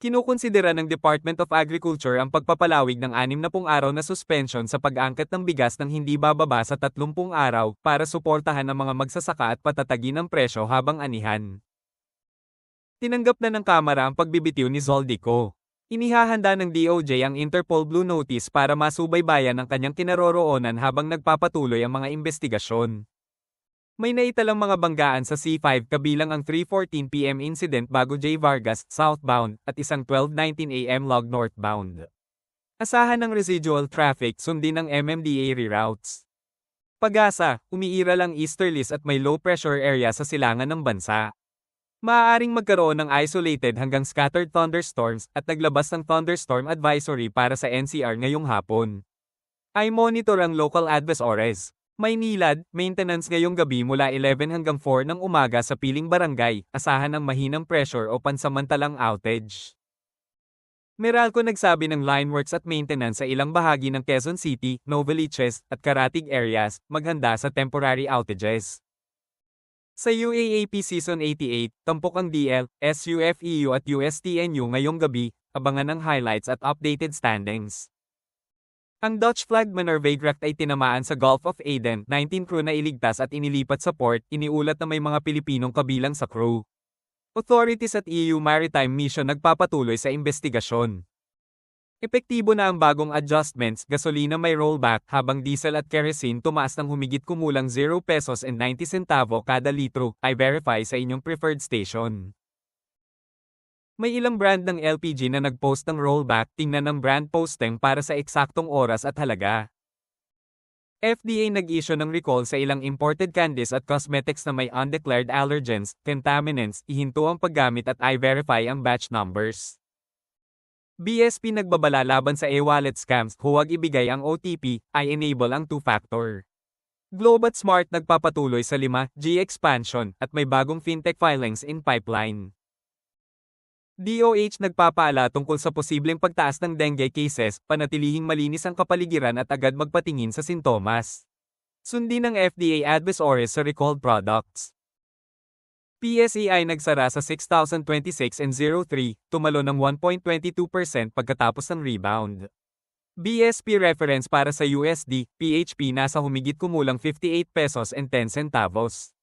Kinukonsidera ng Department of Agriculture ang pagpapalawig ng 60 araw na suspension sa pag-angkat ng bigas ng hindi bababa sa 30 araw para suportahan ang mga magsasaka at patatagin ang presyo habang anihan. Tinanggap na ng Kamara ang pagbibitiw ni Zoldico. Inihahanda ng DOJ ang Interpol Blue Notice para masubaybayan ang kanyang kinaroroonan habang nagpapatuloy ang mga investigasyon. May naitalang mga banggaan sa C5 kabilang ang 3:14 PM incident bago J. Vargas, southbound, at isang 12:19 AM log northbound. Asahan ng residual traffic sundin ng MMDA reroutes. Pag-asa, umiiral ang easterlies at may low pressure area sa silangan ng bansa. Maaaring magkaroon ng isolated hanggang scattered thunderstorms at naglabas ng thunderstorm advisory para sa NCR ngayong hapon. Ay monitor ang local advisories. May nilad, maintenance ngayong gabi mula 11 hanggang 4 ng umaga sa piling barangay, asahan ng mahinang pressure o pansamantalang outage. Meralco nagsabi ng line works at maintenance sa ilang bahagi ng Quezon City, Novaliches, at Karatig areas, maghanda sa temporary outages. Sa UAAP Season 88, tampok ang DL, SUFEU at USTNU ngayong gabi, abangan ang highlights at updated standings. Ang Dutch-flagged Minerva-Gracht ay tinamaan sa Gulf of Aden, 19 crew na iligtas at inilipat sa port, iniulat na may mga Pilipinong kabilang sa crew. Authorities at EU Maritime Mission nagpapatuloy sa investigasyon. Epektibo na ang bagong adjustments, gasolina may rollback, habang diesel at kerosene tumaas ng humigit kumulang 0 pesos and 90 centavo kada litro, ay verify sa inyong preferred station. May ilang brand ng LPG na nag-post ng rollback, tingnan ng brand posting para sa eksaktong oras at halaga. FDA nag-issue ng recall sa ilang imported candies at cosmetics na may undeclared allergens, contaminants, ihinto ang paggamit at i-verify ang batch numbers. BSP nagbabala laban sa e-wallet scams, huwag ibigay ang OTP, i-enable ang two-factor. Globat Smart nagpapatuloy sa 5G expansion, at may bagong fintech filings in pipeline. DOH nagpapaala tungkol sa posibleng pagtaas ng dengue cases, panatilihing malinis ang kapaligiran at agad magpatingin sa sintomas. Sundin ng FDA advisories sa recalled products. PSEI nagsara sa 6,026 and 03, tumalo ng 1.22% pagkatapos ng rebound. BSP reference para sa USD, PHP nasa humigit kumulang 58 pesos and 10 centavos.